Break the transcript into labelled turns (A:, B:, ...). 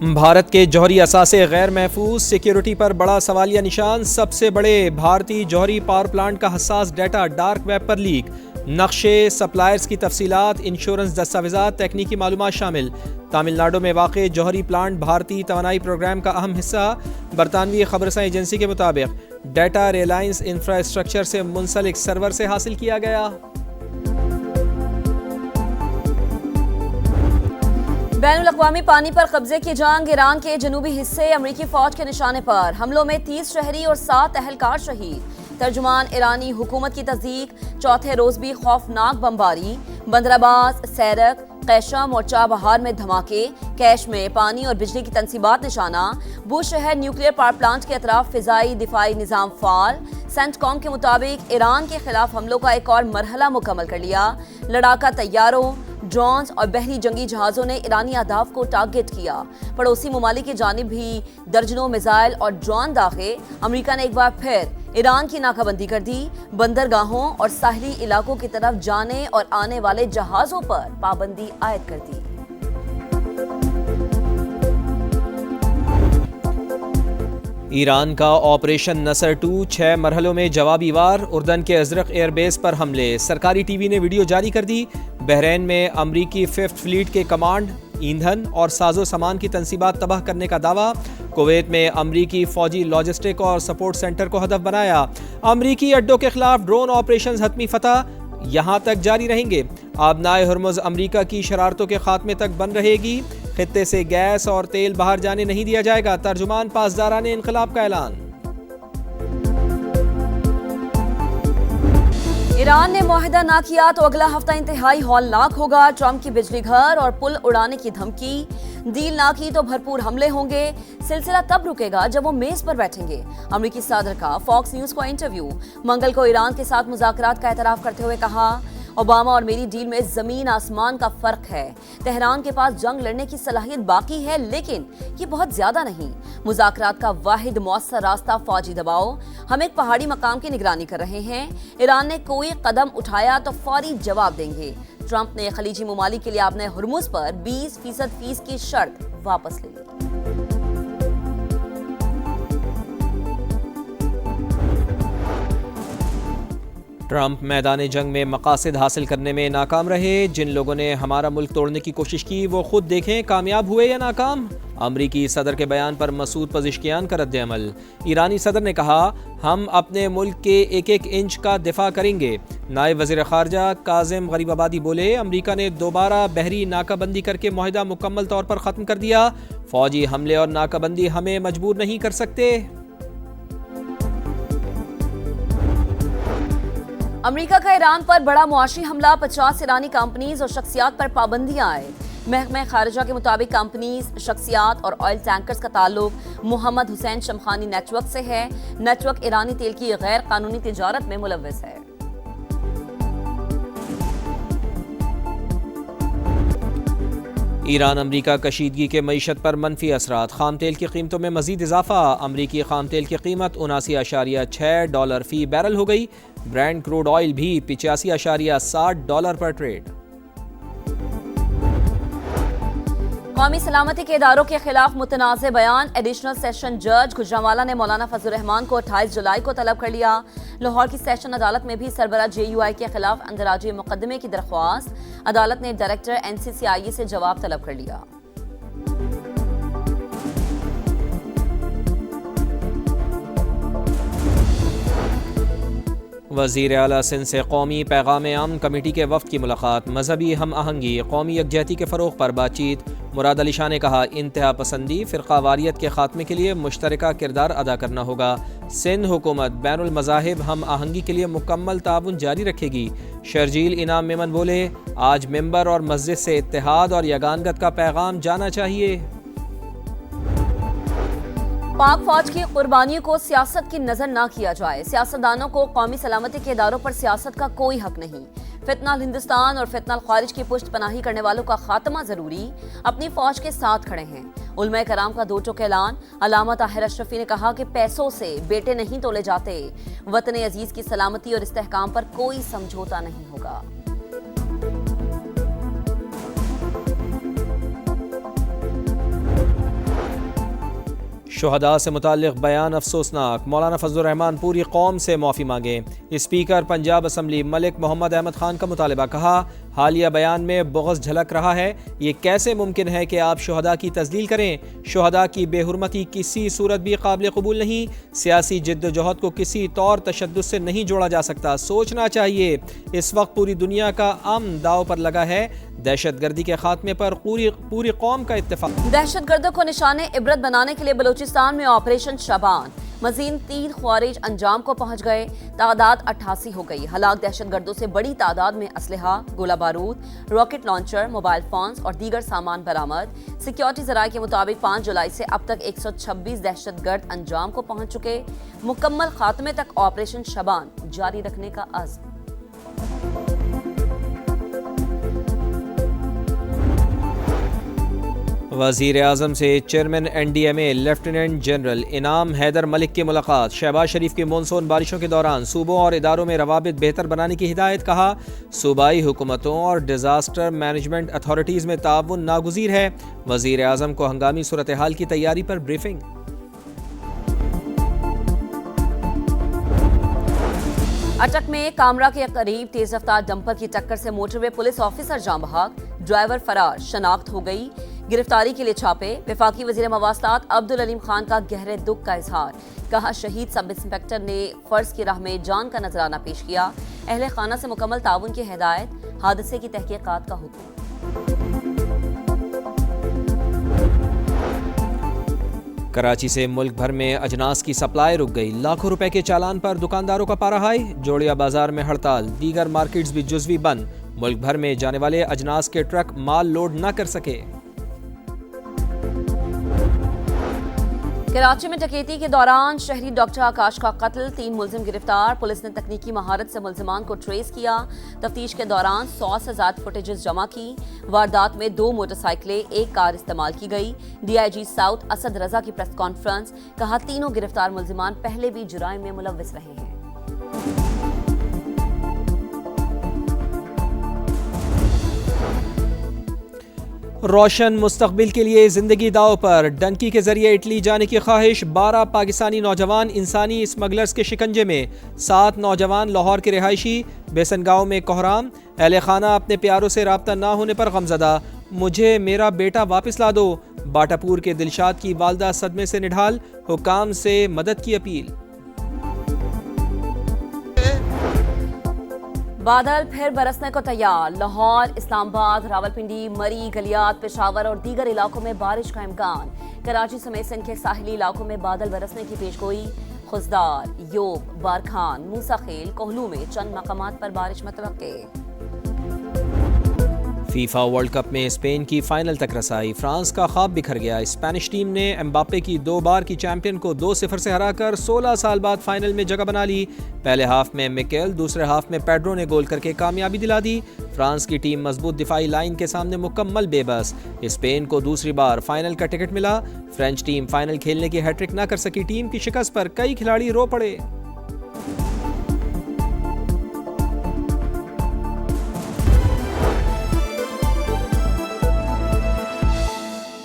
A: بھارت کے جوہری اثاثے غیر محفوظ، سیکیورٹی پر بڑا سوالیہ نشان۔ سب سے بڑے بھارتی جوہری پاور پلانٹ کا حساس ڈیٹا ڈارک ویب پر لیک۔ نقشے، سپلائرز کی تفصیلات، انشورنس دستاویزات، تکنیکی معلومات شامل۔ تامل ناڈو میں واقع جوہری پلانٹ بھارتی توانائی پروگرام کا اہم حصہ۔ برطانوی خبررساں ایجنسی کے مطابق ڈیٹا ریلائنس انفراسٹرکچر سے منسلک سرور سے حاصل کیا گیا۔
B: بین الاقوامی پانی پر قبضے کی جنگ، ایران کے جنوبی حصے امریکی فوج کے نشانے پر۔ حملوں میں 30 شہری اور 7 اہلکار شہید۔ ترجمان ایرانی حکومت کی تصدیق، چوتھے روز بھی خوفناک بمباری۔ بندرعباس، سیرک، قیشم اور چابہار میں دھماکے۔ کیش میں پانی اور بجلی کی تنصیبات نشانہ۔ بوش شہر نیوکلیئر پاور پلانٹ کے اطراف فضائی دفاعی نظام فعال۔ سینٹ کام کے مطابق ایران کے خلاف حملوں کا ایک اور مرحلہ مکمل کر لیا۔ لڑاکا طیاروں، ڈرونز اور بحری جنگی جہازوں نے ایرانی اہداف کو ٹارگٹ کیا۔ پڑوسی ممالک کی جانب بھی درجنوں میزائل اور ڈرون داغے۔ امریکہ نے ایک بار پھر ایران کی ناکہ بندی کر دی۔ بندرگاہوں اور ساحلی علاقوں کی طرف جانے اور آنے والے جہازوں پر پابندی عائد کر دی۔
A: ایران کا آپریشن نصر 2 6 مرحلوں میں جوابی وار۔ اردن کے ازرق ایئر بیس پر حملے۔ سرکاری ٹی وی نے ویڈیو جاری کر دی۔ بحرین میں امریکی 5th فلیٹ کے کمانڈ، ایندھن اور ساز و سامان کی تنصیبات تباہ کرنے کا دعویٰ۔ کویت میں امریکی فوجی لاجسٹک اور سپورٹ سینٹر کو ہدف بنایا۔ امریکی اڈوں کے خلاف ڈرون آپریشنز حتمی فتح یہاں تک جاری رہیں گے۔ آبنائے ہرمز امریکہ کی شرارتوں کے خاتمے تک بند رہے گی۔ خطے سے گیس اور تیل باہر جانے نہیں دیا جائے گا۔ ترجمان پاسداران انقلاب کا اعلان۔
B: ایران نے معاہدہ نہ کیا تو اگلا ہفتہ انتہائی ہولناک ہوگا۔ ٹرمپ کی بجلی گھر اور پل اڑانے کی دھمکی۔ ڈیل نہ کی تو بھرپور حملے ہوں گے۔ سلسلہ تب رکے گا جب وہ میز پر بیٹھیں گے۔ امریکی صدر کا فاکس نیوز کو انٹرویو۔ منگل کو ایران کے ساتھ مذاکرات کا اعتراف کرتے ہوئے کہا، اوباما اور میری ڈیل میں زمین آسمان کا فرق ہے۔ تہران کے پاس جنگ لڑنے کی صلاحیت باقی ہے، لیکن یہ بہت زیادہ نہیں۔ مذاکرات کا واحد مؤثر راستہ فوجی دباؤ۔ ہم ایک پہاڑی مقام کی نگرانی کر رہے ہیں۔ ایران نے کوئی قدم اٹھایا تو فوری جواب دیں گے۔ ٹرمپ نے خلیجی ممالک کے لیے آبنائے ہرمز پر 20% فیس کی شرط واپس لے لی۔
A: ٹرمپ میدان جنگ میں مقاصد حاصل کرنے میں ناکام رہے۔ جن لوگوں نے ہمارا ملک توڑنے کی کوشش کی وہ خود دیکھیں کامیاب ہوئے یا ناکام۔ امریکی صدر کے بیان پر مسعود پزشکیان کا رد عمل۔ ایرانی صدر نے کہا، ہم اپنے ملک کے ایک ایک انچ کا دفاع کریں گے۔ نائب وزیر خارجہ کاظم غریب آبادی بولے، امریکہ نے دوبارہ بحری ناکہ بندی کر کے معاہدہ مکمل طور پر ختم کر دیا۔ فوجی حملے اور ناکہ بندی ہمیں مجبور نہیں کر سکتے۔
B: امریکہ کا ایران پر بڑا معاشی حملہ، 50 ایرانی کمپنیز اور شخصیات پر پابندیاں عائد۔ محکمہ خارجہ کے مطابق کمپنیز، شخصیات اور آئل ٹینکرز کا تعلق محمد حسین شمخانی نیٹ ورک سے ہے۔ نیٹ ورک ایرانی تیل کی غیر قانونی تجارت میں ملوث ہے۔
A: ایران امریکہ کشیدگی کے معیشت پر منفی اثرات۔ خام تیل کی قیمتوں میں مزید اضافہ۔ امریکی خام تیل کی قیمت $79.6 فی بیرل ہو گئی۔ برینڈ کروڈ آئل بھی $85.60 پر ٹریڈ۔
B: قومی سلامتی کے اداروں کے خلاف متنازع بیان۔ ایڈیشنل سیشن جج گجرانوالہ نے مولانا فضل الرحمان کو 28 جولائی کو طلب کر لیا۔ لاہور کی سیشن عدالت میں بھی سربراہ JUI کے خلاف اندراجی مقدمے کی درخواست۔ عدالت نے ڈائریکٹر NCCIE سے جواب طلب کر لیا۔
A: وزیر اعلیٰ سندھ سے قومی پیغام امن کمیٹی کے وفد کی ملاقات۔ مذہبی ہم آہنگی، قومی یکجہتی کے فروغ پر بات چیت۔ مراد علی شاہ نے کہا، انتہا پسندی، فرقہ واریت کے خاتمے کے لیے مشترکہ کردار ادا کرنا ہوگا۔ سندھ حکومت بین المذاہب ہم آہنگی کے لیے مکمل تعاون جاری رکھے گی۔ شرجیل انعام میمن بولے، آج ممبر اور مسجد سے اتحاد اور یگانگت کا پیغام جانا چاہیے۔
B: پاک فوج کی قربانیوں کو سیاست کی نظر نہ کیا جائے۔ سیاستدانوں کو قومی سلامتی کے اداروں پر سیاست کا کوئی حق نہیں۔ فتنہ الہندوستان اور فتنہ الخارج کی پشت پناہی کرنے والوں کا خاتمہ ضروری۔ اپنی فوج کے ساتھ کھڑے ہیں۔ علماء کرام کا 2 ٹوک اعلان۔ علامہ طاہر اشرفی نے کہا کہ پیسوں سے بیٹے نہیں تولے جاتے۔ وطن عزیز کی سلامتی اور استحکام پر کوئی سمجھوتا نہیں ہوگا۔
A: شہداء سے متعلق بیان افسوسناک، مولانا فضل الرحمان پوری قوم سے معافی مانگیں۔ اسپیکر پنجاب اسمبلی ملک محمد احمد خان کا مطالبہ، کہا حالیہ بیان میں بغض جھلک رہا ہے، یہ کیسے ممکن ہے کہ آپ شہداء کی تذلیل کریں؟ شہداء کی بے حرمتی کسی صورت بھی قابل قبول نہیں، سیاسی جد و جہد کو کسی طور تشدد سے نہیں جوڑا جا سکتا، سوچنا چاہیے۔ اس وقت پوری دنیا کا امن داؤ پر لگا ہے، دہشت گردی کے خاتمے پر پوری قوم کا اتفاق۔
B: دہشت گردوں کو نشان عبرت بنانے کے لیے بلوچستان میں آپریشن شبان، مزید 3 خوارج انجام کو پہنچ گئے، تعداد 88 ہو گئی۔ ہلاک دہشت گردوں سے بڑی تعداد میں اسلحہ، گولہ بارود، راکٹ لانچر، موبائل فونز اور دیگر سامان برآمد۔ سیکیورٹی ذرائع کے مطابق 5 جولائی سے اب تک 126 دہشت گرد انجام کو پہنچ چکے، مکمل خاتمے تک آپریشن شبان جاری رکھنے کا عزم۔
A: وزیر اعظم سے chairman N D M A lieutenant general Inam Haider ملک کی ملاقات۔ شہباز شریف کی مونسون بارشوں کے دوران صوبوں اور اداروں میں روابط بہتر بنانے کی ہدایت، کہا صوبائی حکومتوں اور ڈیزاسٹر مینجمنٹ اتھارٹیز میں تعاون ناگزیر ہے۔ وزیر اعظم کو ہنگامی صورتحال کی تیاری پر بریفنگ۔
B: اٹک میں کامرا کے قریب تیز رفتار ڈمپر کی ٹکر سے موٹر وے پولیس آفیسر جاں بحق، ڈرائیور فرار، شناخت ہو گئی۔ گرفتاری کے لیے چھاپے۔ وفاقی وزیر مواصلات عبدالعلیم خان کا گہرے دکھ کا اظہار، کہا شہید سب انسپکٹر نے فرض کی راہ میں جان کا نذرانہ پیش کیا، اہل خانہ سے مکمل تعاون کی ہدایت، حادثے کی تحقیقات کا حکم۔
A: کراچی سے ملک بھر میں اجناس کی سپلائی رک گئی، لاکھوں روپے کے چالان پر دکانداروں کا پارا ہائی، جوڑیا بازار میں ہڑتال، دیگر مارکیٹس بھی جزوی بند، ملک بھر میں جانے والے اجناس کے ٹرک مال لوڈ نہ کر سکے۔
B: کراچی میں ڈکیتی کے دوران شہری ڈاکٹر آکاش کا قتل، 3 ملزم گرفتار، پولیس نے تکنیکی مہارت سے ملزمان کو ٹریس کیا، تفتیش کے دوران 100 سے زائد فوٹیجز جمع کی، واردات میں 2 موٹر سائیکلیں، 1 کار استعمال کی گئی۔ D I G south Asad Raza کی پریس کانفرنس، کہا تینوں گرفتار ملزمان پہلے بھی جرائم میں ملوث رہے ہیں۔
A: روشن مستقبل کے لیے زندگی داؤ پر، ڈنکی کے ذریعے اٹلی جانے کی خواہش، 12 پاکستانی نوجوان انسانی اسمگلرز کے شکنجے میں، 7 نوجوان لاہور کے رہائشی، بیسن گاؤں میں کوہرام، اہل خانہ اپنے پیاروں سے رابطہ نہ ہونے پر غمزدہ، مجھے میرا بیٹا واپس لا دو، باٹا پور کے دلشاد کی والدہ صدمے سے نڈھال، حکام سے مدد کی اپیل۔
B: بادل پھر برسنے کو تیار، لاہور، اسلام آباد، راولپنڈی، مری، گلیات، پشاور اور دیگر علاقوں میں بارش کا امکان، کراچی سمیت سندھ کے ساحلی علاقوں میں بادل برسنے کی پیشگوئی، خزدار، یوب، بارکھان، موسیٰ خیل، کوہلو میں چند مقامات پر بارش متوقع۔
A: فیفا ورلڈ کپ میں اسپین کی فائنل تک رسائی، فرانس کا خواب بکھر گیا، اسپینش ٹیم نے امباپے کی 2 بار کی چیمپئن کو 2-0 سے ہرا کر 16 سال بعد فائنل میں جگہ بنا لی۔ پہلے ہاف میں میکیل، دوسرے ہاف میں پیڈرو نے گول کر کے کامیابی دلا دی۔ فرانس کی ٹیم مضبوط دفاعی لائن کے سامنے مکمل بے بس، اسپین کو دوسری بار فائنل کا ٹکٹ ملا، فرینچ ٹیم فائنل کھیلنے کی ہیٹ ٹرک نہ کر سکی، ٹیم کی شکست پر کئی کھلاڑی رو پڑے۔